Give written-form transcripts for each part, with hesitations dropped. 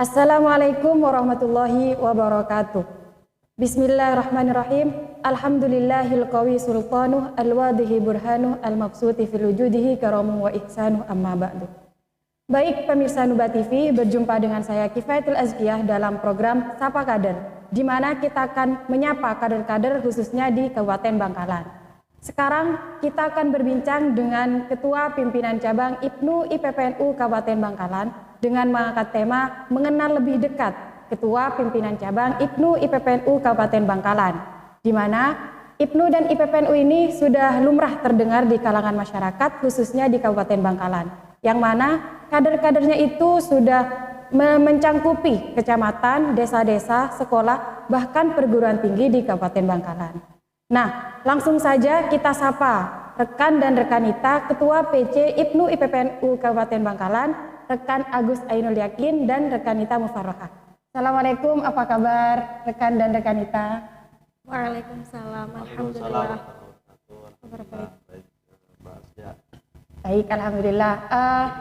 Assalamualaikum warahmatullahi wabarakatuh. Bismillahirrahmanirrahim. Alhamdulillahil qawi sultanuh al-wadihi burhanuh al-mabsuti fil wujudihi karamuh wa ihsanuh amma ba'du. Baik pemirsa Nuba TV, berjumpa dengan saya Kifayatul Azkiyah dalam program Sapa Kader, di mana kita akan menyapa kader-kader khususnya di Kabupaten Bangkalan. Sekarang kita akan berbincang dengan Ketua Pimpinan Cabang IPNU IPPNU Kabupaten Bangkalan dengan mengangkat tema mengenal lebih dekat Ketua Pimpinan Cabang IPNU IPPNU Kabupaten Bangkalan, di mana IPNU dan IPPNU ini sudah lumrah terdengar di kalangan masyarakat khususnya di Kabupaten Bangkalan, yang mana kader-kadernya itu sudah mencangkupi kecamatan, desa-desa, sekolah, bahkan perguruan tinggi di Kabupaten Bangkalan. Nah, langsung saja kita sapa rekan dan rekanita Ketua PC IPNU IPPNU Kabupaten Bangkalan, rekan Agus Ainul Yakin dan rekanita Mufarrohah. Assalamualaikum, apa kabar rekan dan rekanita? Waalaikumsalam, alhamdulillah. Baik, alhamdulillah.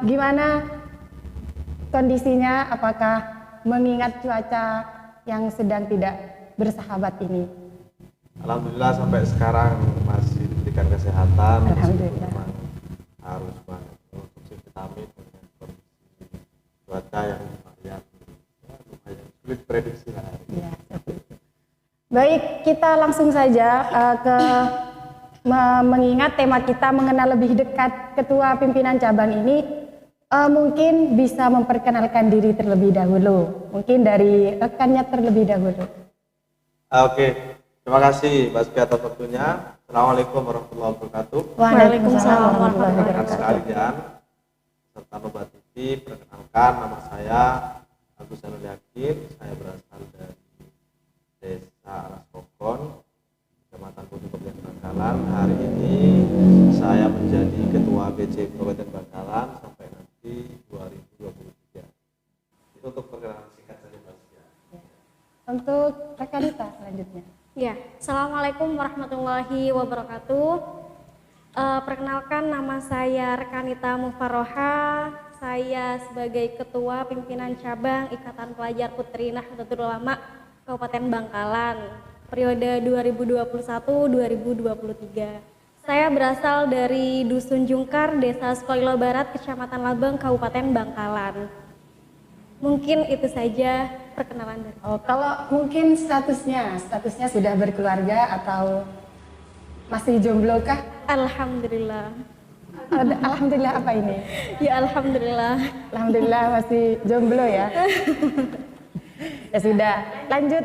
Gimana kondisinya? Apakah mengingat cuaca yang sedang tidak bersahabat ini? Alhamdulillah sampai sekarang masih diberikan kesehatan. Alhamdulillah. Memang harus banget konsumsi vitamin dengan kondisi cuaca yang lumayan sulit prediksi lah. Ya, baik, kita langsung saja mengingat tema kita mengenal lebih dekat Ketua Pimpinan Cabang ini. Mungkin bisa memperkenalkan diri terlebih dahulu. Mungkin dari rekannya terlebih dahulu. Oke. Terima kasih Mbak Spi atas waktunya. Assalamualaikum warahmatullahi wabarakatuh. Waalaikumsalam warahmatullahi Rekan wabarakatuh. sekalian, serta Nuba TV, perkenalkan nama saya Agus Ainul Yakin. Saya berasal dari Desa Raskokon, Kecamatan Putu Kabupaten Bangkalan. Hari ini saya menjadi Ketua BC Kabupaten Bangkalan sampai nanti 2023. Itu untuk perkenalan singkat saja Mbak Spi. Untuk rekanita selanjutnya. Ya, Assalamualaikum warahmatullahi wabarakatuh. Perkenalkan, nama saya Rekanita Mufarrohah. Saya sebagai Ketua Pimpinan Cabang Ikatan Pelajar Putri Nahdlatul Ulama Kabupaten Bangkalan periode 2021-2023. Saya berasal dari Dusun Jungkar, Desa Sukoilo Barat, Kecamatan Labang, Kabupaten Bangkalan. Mungkin itu saja perkenalan dari. Oh, kalau mungkin statusnya sudah berkeluarga atau masih jomblo kah? Alhamdulillah. Alhamdulillah apa ini? Ya alhamdulillah. Alhamdulillah masih jomblo ya. Ya sudah, lanjut.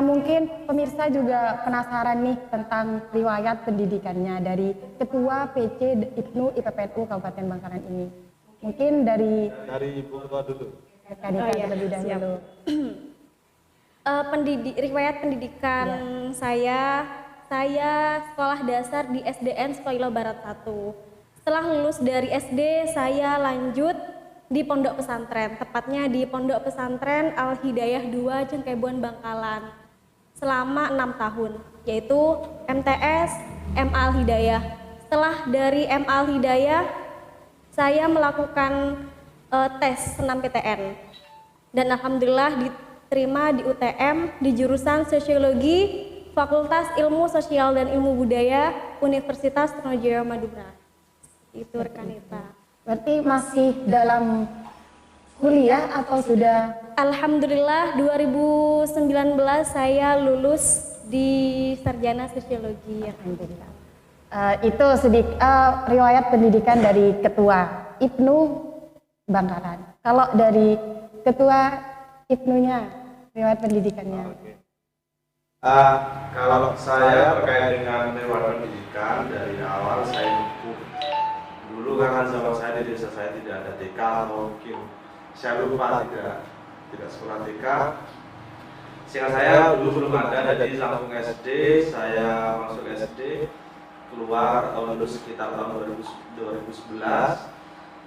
Mungkin pemirsa juga penasaran nih tentang riwayat pendidikannya dari Ketua PC IPNU IPPNU Kabupaten Bangkalan ini. Mungkin dari Ibu Ketua dulu. rekanita terlebih dahulu. Riwayat pendidikan saya sekolah dasar di SDN Sukoilo Barat 1. Setelah lulus dari SD, saya lanjut di pondok pesantren, tepatnya di Pondok Pesantren Al Hidayah 2 Cengkebon Bangkalan selama 6 tahun, yaitu MTS MA Al Hidayah. Setelah dari MA Al Hidayah, saya melakukan tes senam PTN dan alhamdulillah diterima di UTM di jurusan Sosiologi Fakultas Ilmu Sosial dan Ilmu Budaya Universitas Trunojoyo Madura. Itu rekanita. Berarti masih dalam kuliah atau sudah? Alhamdulillah 2019 saya lulus di Sarjana Sosiologi. Alhamdulillah. Itu sedikit riwayat pendidikan dari Ketua IPNU Bangkalan. Kalau dari Ketua IPNU-nya, riwayat pendidikannya. Oke. Kalau saya terkait dengan riwayat pendidikan dari awal saya dulu kan zaman saya di desa saya tidak ada TK atau mungkin saya lupa tidak sekolah TK. Sehingga saya dulu belum ada di langsung SD, saya masuk SD, keluar lulus sekitar tahun 2011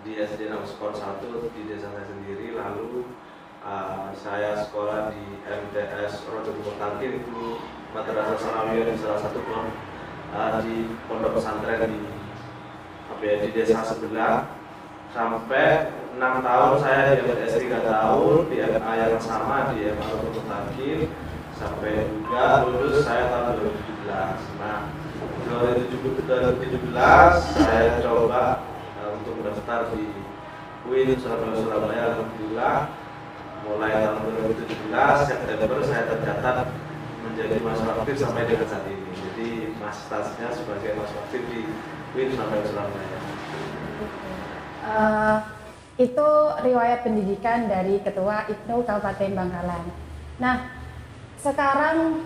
di SD Raskokon 1 di desa saya sendiri. Lalu saya sekolah di MTS Rojo Tangkir, itu Madrasah Sanawiyah di salah satu di pondok pesantren di desa sebelah sampai 6 tahun saya di MTS 3 tahun, di MA yang sama, di MA Rotul Takin, sampai juga lulus saya tahun 2017. Nah, 2017 saya coba untuk mendaftar di UIN Surabaya. Alhamdulillah, mulai tahun 2017 September saya tercatat menjadi mahasiswa aktif sampai dengan saat ini. Jadi statusnya sebagai mahasiswa aktif di UIN Surabaya. Itu riwayat pendidikan dari Ketua IPNU Kabupaten Bangkalan. Nah, sekarang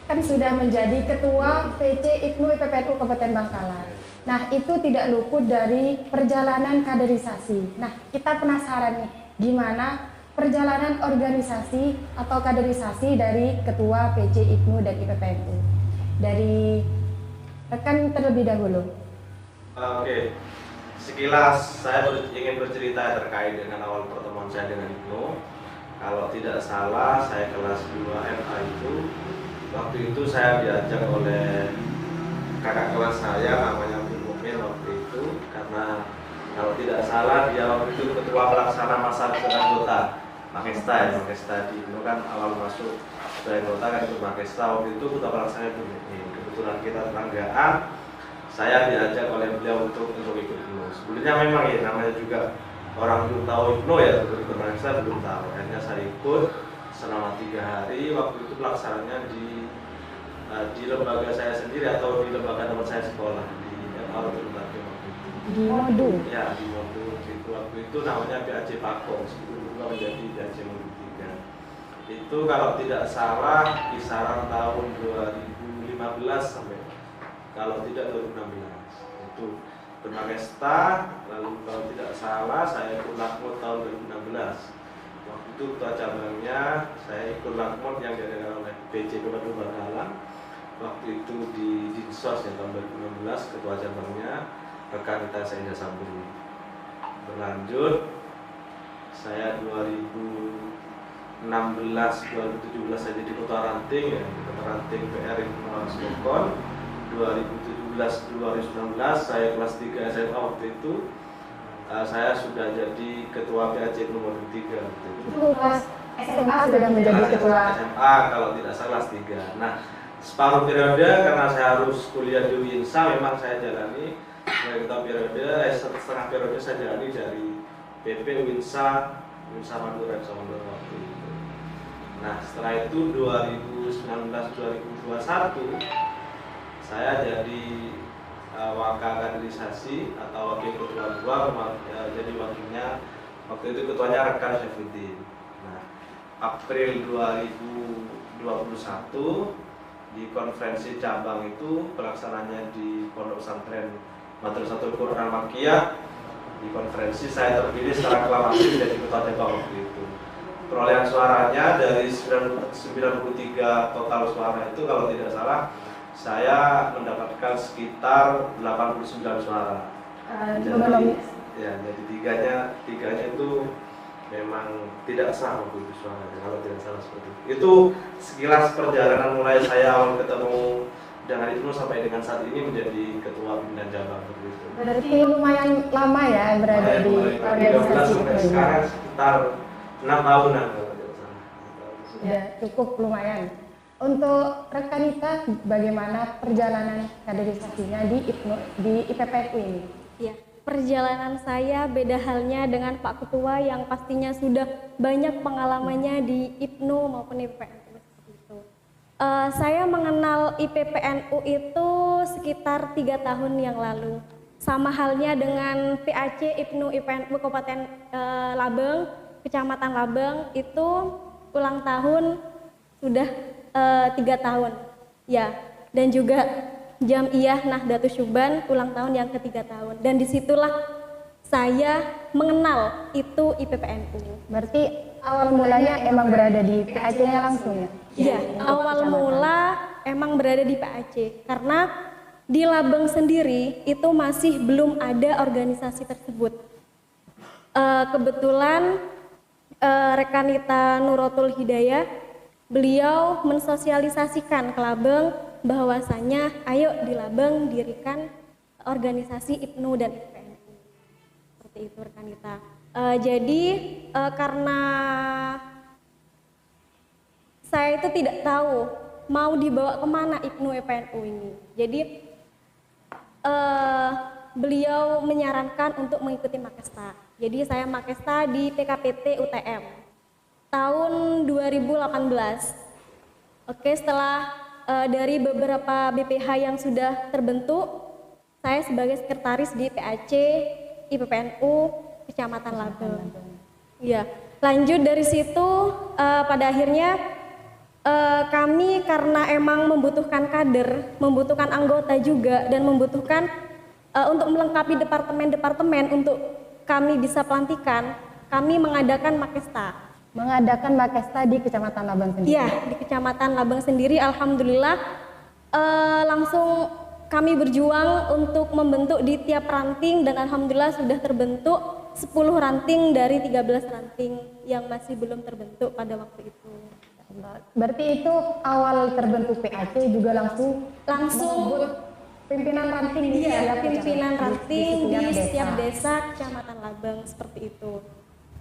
kan sudah menjadi Ketua PC IPNU IPPNU Kabupaten Bangkalan. Nah, itu tidak luput dari perjalanan kaderisasi. Nah, kita penasaran nih, gimana perjalanan organisasi atau kaderisasi dari Ketua PC IPNU dan IPPNU? Dari rekan terlebih dahulu. Oke. Sekilas saya ingin bercerita terkait dengan awal pertemuan saya dengan IPNU. Kalau tidak salah, saya kelas 2 MA itu. Waktu itu saya diajak oleh kakak kelas saya, namanya Mumin waktu itu. Karena kalau tidak salah, dia waktu itu ketua pelaksana masa anggota Makesta ya, Makesta di IPNU kan awal masuk sebagai anggota kan itu Makesta. Waktu itu ketua pelaksana itu kebetulan kita tetanggaan. Saya diajak oleh beliau untuk ikut IPNU. Sebelumnya memang ya namanya juga orang belum tahu IPNU ya, untuk ikut saya belum tahu. Akhirnya saya ikut selama 3 hari. Waktu itu pelaksananya di lembaga saya sendiri atau di lembaga tempat saya sekolah di MA Rotul Takin waktu itu. Di modul. Ya di modul itu waktu itu namanya PAJ Pakong, sebelum berubah menjadi PAJ Modul 3. Itu kalau tidak salah kisaran tahun 2015 sampai kalau tidak 2016 itu bermakesta. Lalu kalau tidak salah saya ikut lakmot tahun 2016. Waktu itu ketua cabangnya saya ikut lakmot yang diadakan oleh PC Kabupaten Bangkalan. Waktu itu di Dinsos ya tahun 2016 ketua cabangnya rekan kita Seindah Sambung. Berlanjut saya 2016 2017 saya jadi ketua ranting ya, ketua ranting PR Himmawan Sokon. 2017-2019 saya kelas 3 SMA waktu itu saya sudah jadi ketua PAJ nomor 3 waktu itu. Kelas SMA sudah menjadi ketua SMA kalau tidak salah kelas 3. Nah, separuh periode karena saya harus kuliah di UINSA memang saya jalani sebagai ketua periode, setengah periode saya jalani dari PP UINSA Madura waktu itu. Nah, setelah itu 2019-2021 saya jadi wakil kaderisasi atau wakil ketua 2, jadi wakilnya waktu itu ketuanya rekan Syafruddin. Nah, April 2021 di konferensi cabang itu pelaksananya di Pondok Pesantren Madrasatul Quran Makkiyah. Di konferensi saya terpilih secara aklamasi menjadi ketua cabang waktu itu. Perolehan suaranya dari 93 total suara itu kalau tidak salah saya mendapatkan sekitar 89 suara. Jadi tiganya itu memang tidak sah waktu itu suaranya kalau tidak salah seperti itu. Itu sekilas perjalanan mulai saya awal ketemu dengan IPNU sampai dengan saat ini menjadi ketua pimpinan cabang seperti itu. Berarti lumayan lama ya berada di organisasi sampai itu. sekarang sekitar 6 tahunan kalau tidak salah. Ya, cukup lumayan. Untuk rekanita, bagaimana perjalanan kaderisasinya di IPNU, di IPPNU ini? Ya, perjalanan saya beda halnya dengan Pak Ketua yang pastinya sudah banyak pengalamannya di IPNU maupun IPPNU seperti itu. Saya mengenal IPPNU itu sekitar 3 tahun yang lalu. Sama halnya dengan PAC IPNU IPPNU Kabupaten Labeng, Kecamatan Labeng itu ulang tahun sudah 3 tahun ya, dan juga Jam'iyah Nahdlatul Syuban ulang tahun yang ke-3 tahun, dan disitulah saya mengenal itu IPPNU. Berarti awal mulanya emang berada di PAC-nya langsung ya? Iya, awal mula emang berada di PAC karena di Labeng sendiri itu masih belum ada organisasi tersebut. Kebetulan rekanita Nuratul Hidayah, beliau mensosialisasikan ke Labeng bahwasanya ayo di Labeng dirikan organisasi IPNU dan IPPNU. Seperti itu rekanita. Jadi karena saya itu tidak tahu mau dibawa kemana IPNU IPNU ini. Jadi beliau menyarankan untuk mengikuti Makesta. Jadi saya Makesta di PKPT UTM tahun 2018. Oke, setelah dari beberapa BPH yang sudah terbentuk, saya sebagai sekretaris di PAC IPPNU Kecamatan Labeng. Ya, lanjut dari situ pada akhirnya kami karena emang membutuhkan kader, membutuhkan anggota juga, dan membutuhkan untuk melengkapi departemen-departemen untuk kami bisa pelantikan, kami mengadakan Makesta. Mengadakan Makesta di Kecamatan Labang sendiri? Iya, di Kecamatan Labang sendiri. Alhamdulillah langsung kami berjuang untuk membentuk di tiap ranting, dan alhamdulillah sudah terbentuk 10 ranting dari 13 ranting yang masih belum terbentuk pada waktu itu. Berarti itu awal terbentuk PAC juga langsung pimpinan ranting di pimpinan ranting di setiap desa Kecamatan Labang seperti itu.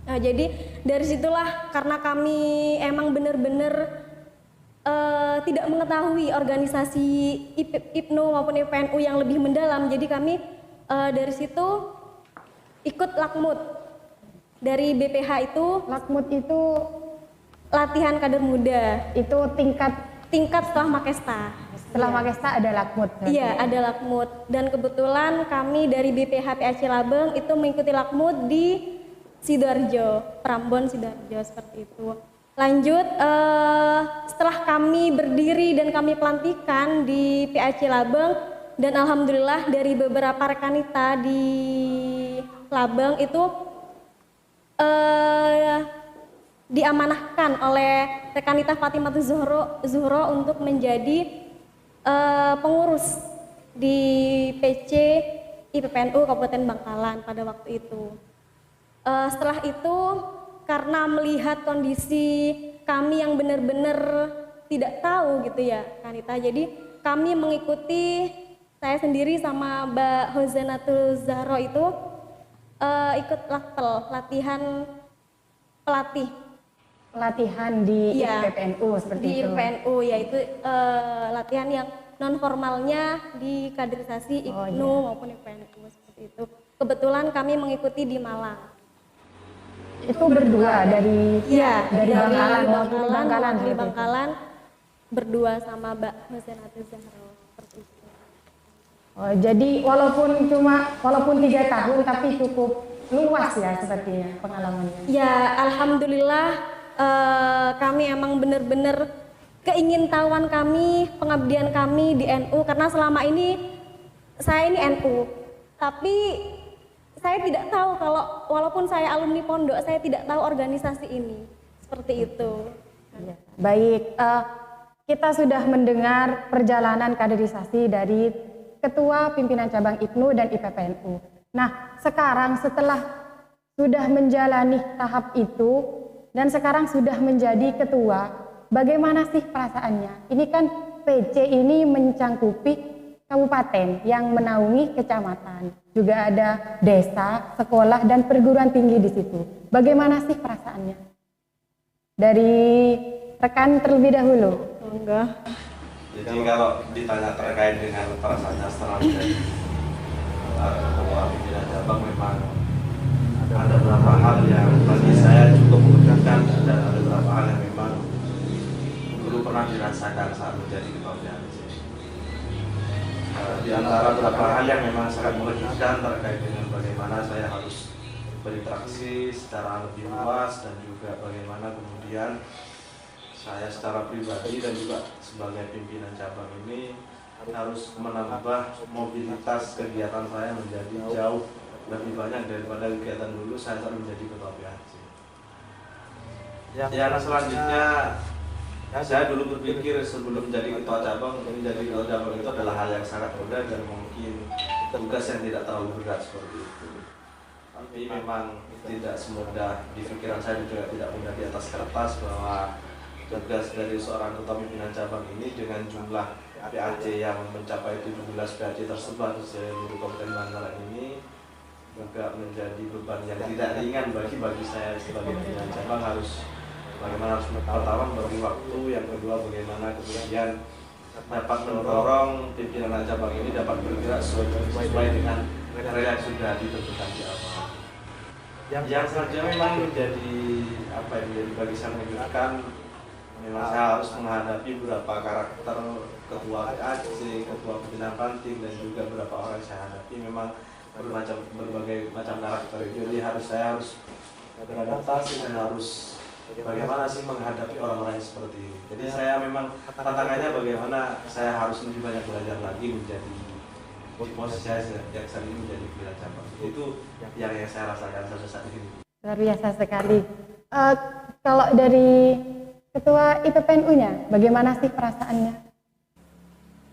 Nah, jadi dari situlah karena kami emang benar-benar tidak mengetahui organisasi IPNU maupun IPNU yang lebih mendalam, jadi kami dari situ ikut lakmut dari BPH itu. Lakmut itu latihan kader muda. Itu tingkat setelah Makesta. Setelah Makesta ada lakmut. Iya, ada lakmut. Dan kebetulan kami dari BPH PAC Labeng itu mengikuti lakmut di Sidoarjo, Prambon Sidoarjo seperti itu. Lanjut setelah kami berdiri dan kami pelantikan di PAC Labeng, dan alhamdulillah dari beberapa rekanita di Labeng itu diamanahkan oleh rekanita Fatimah Zuhro untuk menjadi pengurus di PC IPPNU Kabupaten Bangkalan pada waktu itu. Setelah itu karena melihat kondisi kami yang benar-benar tidak tahu gitu ya Kanita, jadi kami mengikuti, saya sendiri sama Mbak Hozanatul Zahro itu ikut latihan pelatihan di IPPNU seperti itu. Di IPPNU, yaitu latihan yang non formalnya di kaderisasi IPNU maupun IPPNU seperti itu. Kebetulan kami mengikuti di Malang. Itu berdua dari Bangkalan berdua sama Mbak Hozanatul Zahro seperti itu. Oh, jadi walaupun 3 tahun tapi cukup luas ya sepertinya pengalamannya. Ya, alhamdulillah kami emang benar-benar keingintahuan kami, pengabdian kami di NU, karena selama ini saya ini NU, tapi saya tidak tahu kalau walaupun saya alumni pondok, saya tidak tahu organisasi ini seperti itu. Baik, kita sudah mendengar perjalanan kaderisasi dari Ketua Pimpinan Cabang IPNU dan IPPNU. Nah, sekarang setelah sudah menjalani tahap itu dan sekarang sudah menjadi ketua, bagaimana sih perasaannya? Ini kan PC ini mencangkupi kabupaten yang menaungi kecamatan, juga ada desa, sekolah dan perguruan tinggi di situ. Bagaimana sih perasaannya? Dari rekan terlebih dahulu. Enggak. Jadi kalau ditanya terkait dengan perasaannya setelah menjadi ketua pimpinan cabang, memang ada beberapa hal yang bagi saya cukup mengucapkan, dan ada beberapa hal yang memang belum pernah dirasakan saat menjadi ketua PAC. Di antara beberapa hal yang memang sangat mengejutkan terkait dengan bagaimana saya harus berinteraksi secara lebih luas, dan juga bagaimana kemudian saya secara pribadi dan juga sebagai pimpinan cabang ini harus menambah mobilitas kegiatan saya menjadi jauh lebih banyak daripada kegiatan dulu saya saat menjadi ketua PAC. Yang selanjutnya, saya dulu berpikir sebelum menjadi ketua cabang, menjadi ketua cabang itu adalah hal yang sangat mudah dan mungkin tugas yang tidak terlalu berat seperti itu. Tapi memang tidak semudah di pikiran saya, juga tidak mudah di atas kertas bahwa tugas dari seorang ketua pimpinan cabang ini dengan jumlah PAC yang mencapai 17 PAC tersebar di seluruh Kabupaten Bangkalan ini juga menjadi beban yang tidak ringan bagi saya sebagai pimpinan cabang. Bagaimana harus pertama membagi waktu, yang kedua bagaimana kemudian dapat mendorong pimpinan cabang ini dapat bergerak sesuai dengan kriteria yang sudah ditentukan di awal. Yang selanjutnya memang menjadi bagi saya mengejutkan, memang saya harus menghadapi beberapa karakter ketua PAC, ketua pimpinan ranting, dan juga beberapa orang yang saya hadapi memang berbagai macam karakter. Jadi saya harus beradaptasi dan harus bagaimana sih menghadapi orang-orang yang seperti ini. Jadi saya memang tantangannya bagaimana saya harus lebih banyak belajar lagi menjadi posisi saya yang saat ini menjadi pimpinan cabang. Itu yang saya rasakan sampai saat ini. Luar biasa sekali. Kalau dari ketua IPPNU-nya, bagaimana sih perasaannya?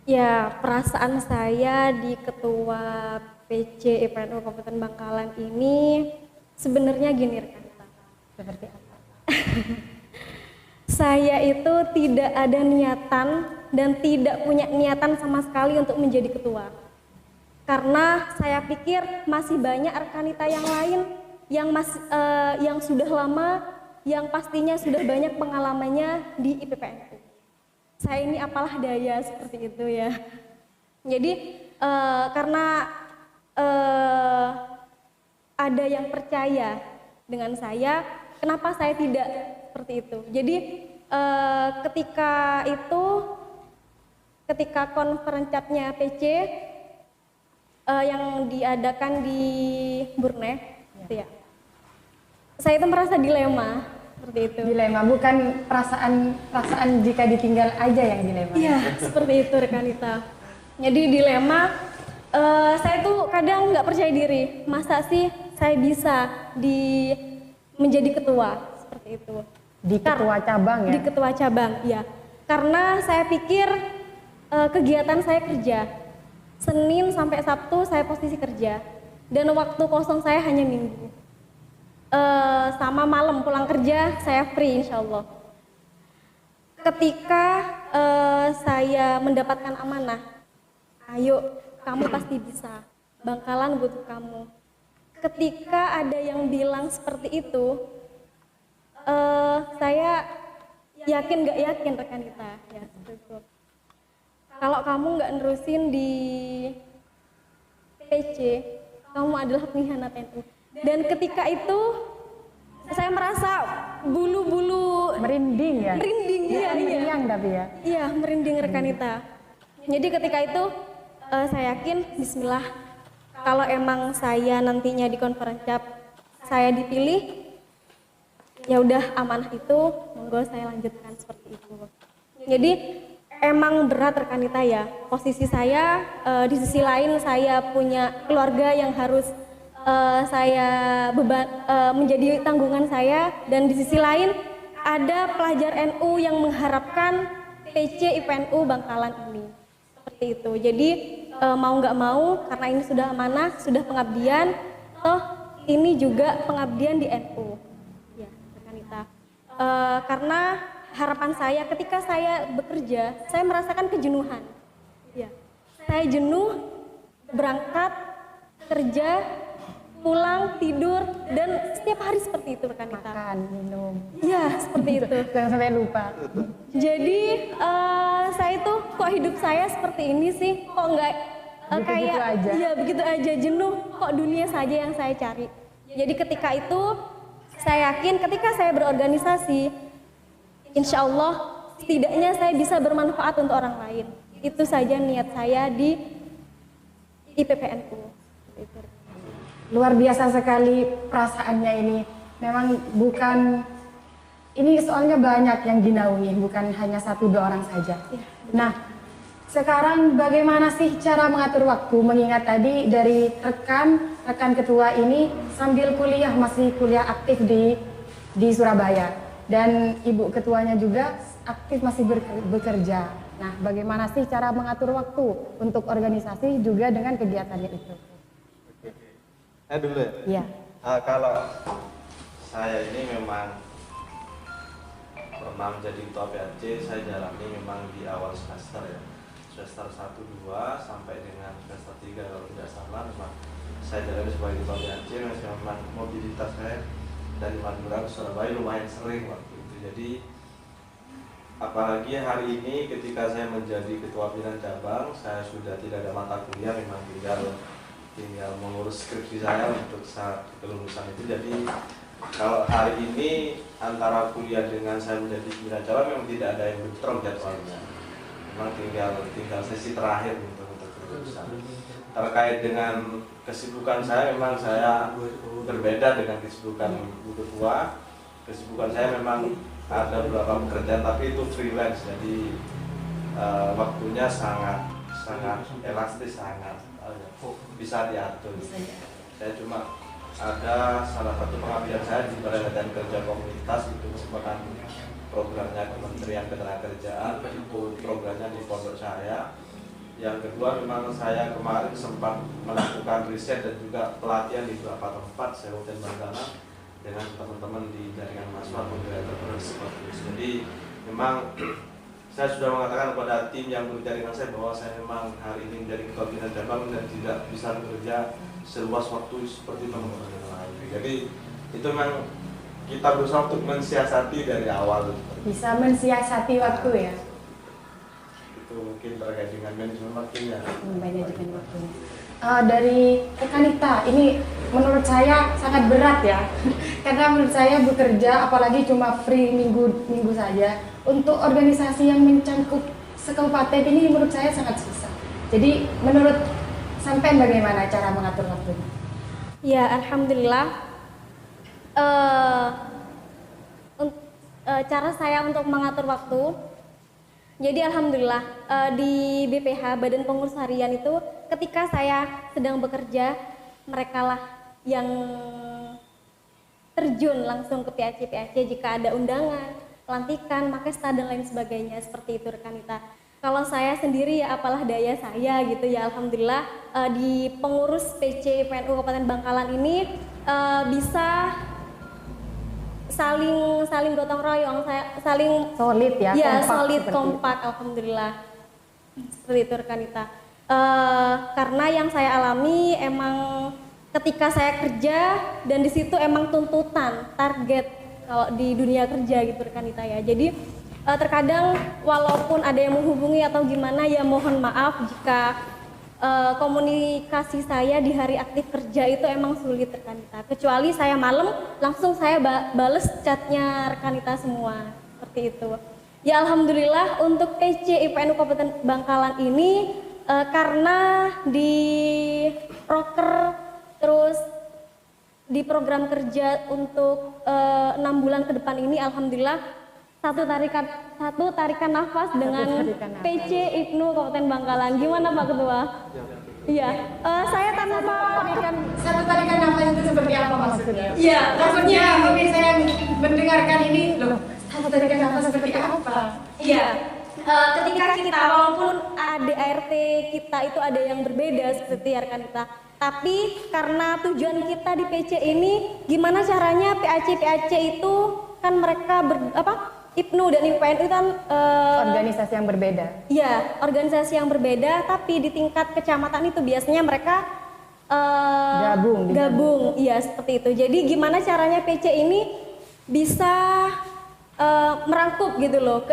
Ya, perasaan saya di ketua PC IPPNU Kabupaten Bangkalan ini sebenarnya gini rekan. Seperti apa? Saya itu tidak ada niatan dan tidak punya niatan sama sekali untuk menjadi ketua. Karena saya pikir masih banyak rekanita yang lain yang sudah lama, yang pastinya sudah banyak pengalamannya di IPPNU. Saya ini apalah daya seperti itu ya. Jadi karena ada yang percaya dengan saya, kenapa saya tidak seperti itu. Jadi ketika konferensinya PC yang diadakan di Brunei, gitu ya. Saya itu merasa dilema seperti itu. Dilema, bukan perasaan jika ditinggal aja yang dilema. Iya, seperti itu rekanita. Jadi dilema, saya tuh kadang nggak percaya diri. Masa sih saya bisa menjadi ketua seperti itu? Di ketua cabang ya? Di ketua cabang, ya. Karena saya pikir kegiatan saya kerja. Senin sampai Sabtu saya posisi kerja. Dan waktu kosong saya hanya Minggu. Sama malam pulang kerja saya free insya Allah. Ketika saya mendapatkan amanah, ayo kamu pasti bisa, Bangkalan butuh kamu. Ketika ada yang bilang seperti itu, saya yakin gak yakin rekan kita ya seperti itu. Kalau kamu nggak nerusin di PC, kamu adalah pengkhianat NU. Dan ketika itu saya merasa bulu-bulu merinding ya? Merinding, iya. Meriang tapi ya? Iya, merinding rekanita. Jadi ketika itu saya yakin, bismillah, kalau emang saya nantinya di konferensi saya dipilih, ya udah amanah itu, monggo saya lanjutkan seperti itu. Jadi emang berat rekanita ya, posisi saya di sisi lain saya punya keluarga yang harus menjadi tanggungan saya, dan di sisi lain ada pelajar NU yang mengharapkan PC IPNU Bangkalan ini seperti itu. Jadi mau nggak mau, karena ini sudah amanah, sudah pengabdian, toh ini juga pengabdian di NU ya rekanita. Karena harapan saya ketika saya bekerja, saya merasakan kejenuhan. Ya, saya jenuh berangkat kerja, pulang tidur, dan setiap hari seperti itu rekan kita. Makan, minum. Iya, seperti itu. Jangan sampai lupa. Jadi saya itu kok hidup saya seperti ini sih? Kok nggak kayak aja. Iya begitu aja, jenuh. Kok dunia saja yang saya cari? Jadi ketika itu saya yakin ketika saya berorganisasi, insya Allah setidaknya saya bisa bermanfaat untuk orang lain. Itu saja niat saya di IPPNU. Luar biasa sekali perasaannya ini. Memang bukan, ini soalnya banyak yang dinaungi, bukan hanya 1-2 orang saja. Nah, sekarang bagaimana sih cara mengatur waktu? Mengingat tadi dari rekan ketua ini sambil kuliah, masih kuliah aktif di Surabaya. Dan ibu ketuanya juga aktif masih bekerja. Nah, bagaimana sih cara mengatur waktu untuk organisasi juga dengan kegiatannya itu? Saya dulu ya? Iya. Kalau saya ini memang pernah menjadi ketua PRC, saya jalani memang di awal semester ya. Semester 1, 2 sampai dengan semester 3 kalau tidak salah memang saya jalani sebagai ketua PAC, memang mobilitas saya dari Madura ke Surabaya lumayan sering waktu itu. Jadi apalagi hari ini ketika saya menjadi ketua pimpinan cabang, saya sudah tidak ada mata kuliah, memang tinggal mengurus skripsi saya untuk saat kelulusan itu. Jadi kalau hari ini antara kuliah dengan saya menjadi pimpinan cabang memang tidak ada yang bentrok jadwalnya. Memang tinggal sesi terakhir untuk kelulusan. Terkait dengan kesibukan saya, memang saya berbeda dengan kesibukan Bu Ketua. Kesibukan saya memang ada beberapa pekerjaan, tapi itu freelance, jadi waktunya sangat elastis, sangat bisa diatur. Saya cuma ada salah satu pengabdian saya di Balai Latihan Kerja Komunitas, itu merupakan programnya Kementerian Ketenagakerjaan, itu programnya di pondok saya. Yang kedua, memang saya kemarin sempat melakukan riset dan juga pelatihan di beberapa tempat saya dan Bangkalan dengan teman-teman di jaringan mahasiswa penggerak seperti itu. Jadi memang saya sudah mengatakan kepada tim yang berjaringan saya bahwa saya memang hari ini menjadi ketua pimpinan cabang dan tidak bisa bekerja seluas waktu seperti teman-teman yang lain. Jadi itu memang kita berusaha untuk mensiasati dari awal. Bisa mensiasati waktu ya. Itu mungkin terkait dengan manajemen waktunya. Manajemen waktunya. Dari Kanita, ini menurut saya sangat berat ya, karena menurut saya bekerja apalagi cuma free minggu saja untuk organisasi yang mencangkup sekabupaten ini menurut saya sangat susah. Jadi menurut sampai bagaimana cara mengatur waktunya? Ya, alhamdulillah. Cara saya untuk mengatur waktu. Jadi alhamdulillah di BPH Badan Pengurus Harian itu ketika saya sedang bekerja, merekalah yang terjun langsung ke PAC jika ada undangan, pelantikan, makesta dan lain sebagainya, seperti itu rekanita. Kalau saya sendiri ya apalah daya saya gitu ya, alhamdulillah di pengurus PC PNU Kabupaten Bangkalan ini bisa saling gotong royong, saling Solid ya, solid, kompak, alhamdulillah. Seperti itu rekanita. Karena yang saya alami emang ketika saya kerja dan di situ emang tuntutan, target kalau di dunia kerja gitu rekanita ya. Jadi terkadang walaupun ada yang menghubungi atau gimana ya mohon maaf jika komunikasi saya di hari aktif kerja itu emang sulit rekanita. Kecuali saya malam langsung saya bales chatnya rekanita semua seperti itu. Ya alhamdulillah untuk PC IPNU Kabupaten Bangkalan ini karena di proker terus di program kerja untuk 6 bulan ke depan ini alhamdulillah satu tarikan nafas dengan PC IPNU Kabupaten Bangkalan. Gimana Pak Ketua? Iya, saya tanpa satu tarikan nafas itu seperti apa maksudnya? Iya, Maksudnya pemirsa yang mendengarkan ini loh, satu tarikan nafas seperti apa? Iya, ketika kita walaupun ADART kita itu ada yang berbeda seperti rekan kita, tapi karena tujuan kita di PC ini gimana caranya PAC itu kan mereka IPNU dan IPNU kan Organisasi yang berbeda. Iya, organisasi yang berbeda, tapi di tingkat kecamatan itu biasanya mereka gabung. Iya, seperti itu. Jadi gimana caranya PC ini bisa merangkup gitu loh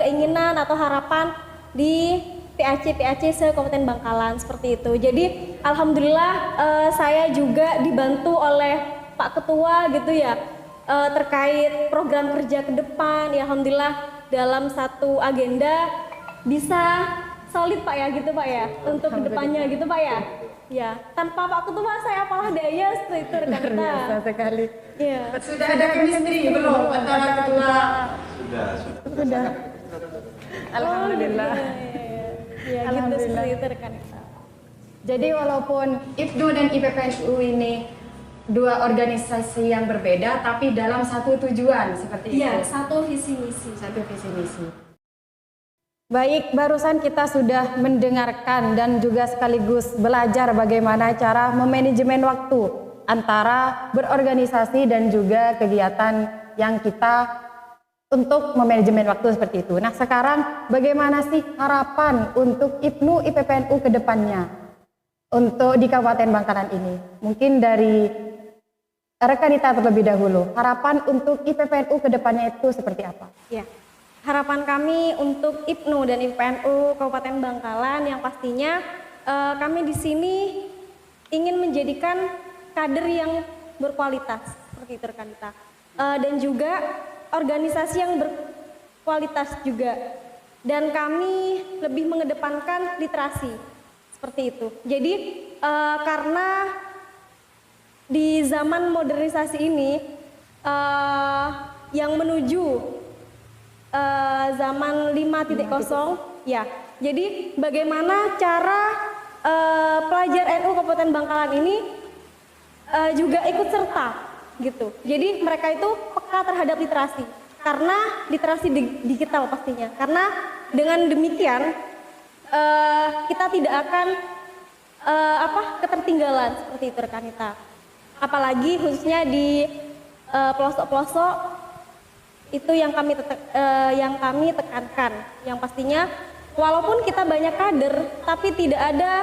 keinginan atau harapan di PAC se-Kabupaten Bangkalan seperti itu. Jadi alhamdulillah saya juga dibantu oleh Pak Ketua gitu ya. Terkait program kerja ke depan, ya alhamdulillah dalam satu agenda bisa solid Pak ya gitu Pak ya untuk kedepannya gitu Pak ya. Ya tanpa Pak Ketua saya apalah daya seperti itu rekan kita. Biasa sekali. Ya. Sudah ada chemistry belum antara ketua? Sudah. Alhamdulillah. Ya gitu Alhamdulillah. seperti itu rekan kita. Jadi walaupun IPNU dan IPPNU ini dua organisasi yang berbeda tapi dalam satu tujuan seperti Iya, itu. satu visi misi. Satu visi misi. Baik, barusan kita sudah mendengarkan dan juga sekaligus belajar bagaimana cara memanajemen waktu antara berorganisasi dan juga kegiatan yang kita untuk memanajemen waktu seperti itu. Nah, sekarang bagaimana sih harapan untuk IPNU IPPNU ke depannya? untuk di Kabupaten Bangkalan ini. Mungkin dari rekanita terlebih dahulu, harapan untuk IPPNU ke depannya itu seperti apa? Ya, harapan kami untuk IPNU dan IPPNU Kabupaten Bangkalan yang pastinya kami di sini ingin menjadikan kader yang berkualitas seperti itu rekanita, dan juga organisasi yang berkualitas juga, dan kami lebih mengedepankan literasi seperti itu. Jadi karena di zaman modernisasi ini yang menuju zaman 5.0 ya. Jadi bagaimana cara pelajar NU Kabupaten Bangkalan ini juga ikut serta gitu. Jadi mereka itu peka terhadap literasi karena literasi digital pastinya. Karena dengan demikian kita tidak akan ketertinggalan seperti itu rekanita. Apalagi khususnya di pelosok-pelosok itu yang kami tekankan. Yang pastinya walaupun kita banyak kader, tapi tidak ada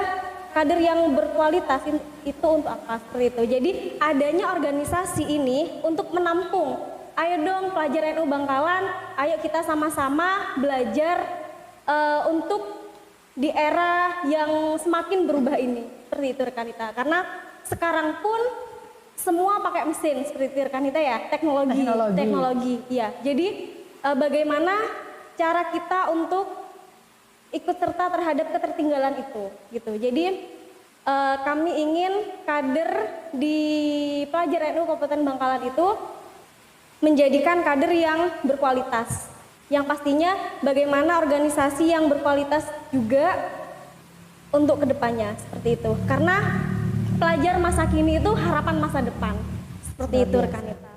kader yang berkualitas, itu untuk apa seperti itu. Jadi adanya organisasi ini untuk menampung. Ayo dong pelajar NU Bangkalan, ayo kita sama-sama belajar untuk di era yang semakin berubah ini. Seperti itu rekanita. Karena sekarang pun semua pakai mesin seperti itu rekanita ya, teknologi. Ya. Jadi bagaimana cara kita untuk ikut serta terhadap ketertinggalan itu gitu. Jadi kami ingin kader di pelajar NU Kabupaten Bangkalan itu menjadikan kader yang berkualitas. Yang pastinya bagaimana organisasi yang berkualitas juga untuk kedepannya seperti itu. Karena pelajar masa kini itu harapan masa depan seperti itu rekanita.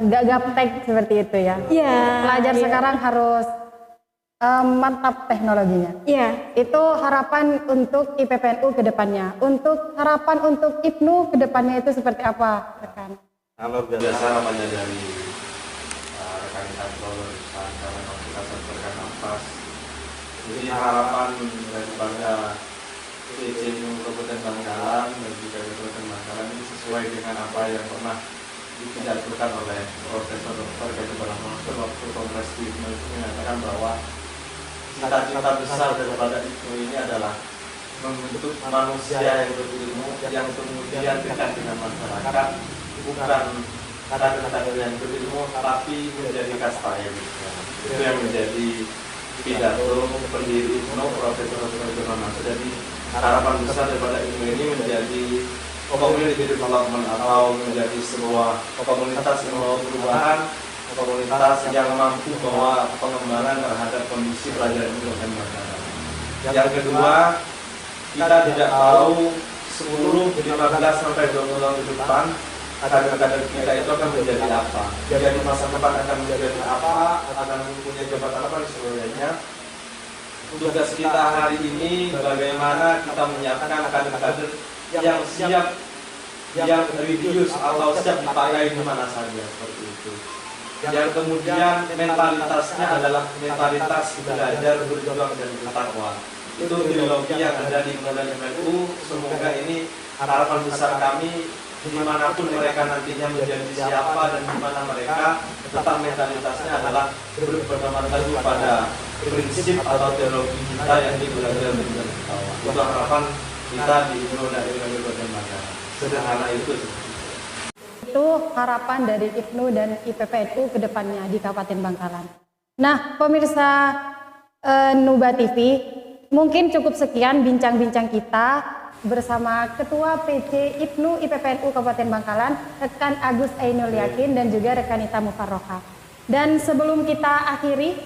Gak gaptek seperti itu ya. Iya. Pelajar sekarang harus mantap teknologinya. Iya. Itu harapan untuk IPPNU ke depannya. Untuk harapan untuk IPNU ke depannya itu seperti apa, rekan? Kalau biasa harapannya dari rekan-rekan lulusan karena kita sertakan nafas. Jadi harapan daripada PCNU Kabupaten Bangkalan dan juga Kabupaten Bangkalan ini sesuai dengan apa yang pernah dijatuhkan oleh Profesor Dr. Gajah Mansur waktu Kongres di IPNU itu menyatakan bahwa cita-cita besar daripada IPNU ini adalah membentuk manusia yang berilmu yang kemudian dekat dengan masyarakat, bukan kader-kader yang berilmu tapi menjadi kasta elit. Itu yang menjadi pidato pendiri IPNU Profesor Dr. Gajah Mansur. Jadi harapan besar daripada IPNU ini menjadi community development atau menjadi sebuah komunitas yang membawa perubahan, komunitas yang mampu membawa pengembangan terhadap kondisi pelajar ini dan masyarakat. Yang kedua, kita tidak tahu 10, 15 sampai 20 tahun ke depan kader-kader kita itu akan menjadi apa. Jadi masa depan akan menjadi apa, akan mempunyai jabatan apa dan sebagainya. Tugas kita hari ini bagaimana kita menyiapkan kader-kader yang siap, yang religius atau siap dipakai di mana saja seperti itu. Yang kemudian mentalitasnya adalah mentalitas belajar, berjuang dan bertakwa. Itu ideologi yang ada di IPNU. Semoga ini harapan besar kami dimanapun mereka nantinya menjadi siapa dan di mana mereka tetap mentalitasnya adalah berpedoman teguh pada prinsip atau teologi kita yang belajar dan bertakwa. Itu harapan kita di IPNU dan Kabupaten Bangkalan. Sederhana itu. Itu harapan dari IPNU dan IPPNU ke depannya di Kabupaten Bangkalan. Nah, pemirsa Nuba TV, mungkin cukup sekian bincang-bincang kita bersama Ketua PC IPNU IPPNU Kabupaten Bangkalan, rekan Agus Ainul Yakin dan juga rekanita Mufarroha. Dan sebelum kita akhiri,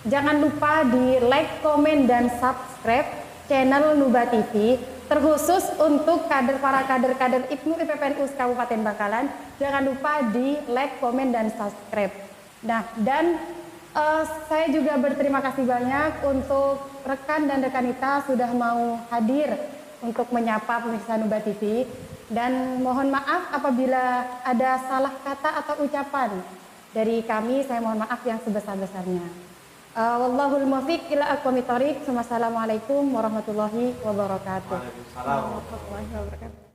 jangan lupa di like, komen, dan subscribe channel Nuba TV, terkhusus untuk para kader-kader IPNU IPPNU Kabupaten Bangkalan. Jangan lupa di like, komen, dan subscribe. Nah, dan saya juga berterima kasih banyak untuk rekan dan rekanita sudah mau hadir untuk menyapa pemirsa Nuba TV. Dan mohon maaf apabila ada salah kata atau ucapan dari kami, saya mohon maaf yang sebesar-besarnya. Wallahul muwaffiq ila aqwamit thoriq. Wassalamualaikum warahmatullahi wabarakatuh. Waalaikumsalam. Warahmatullahi wabarakatuh.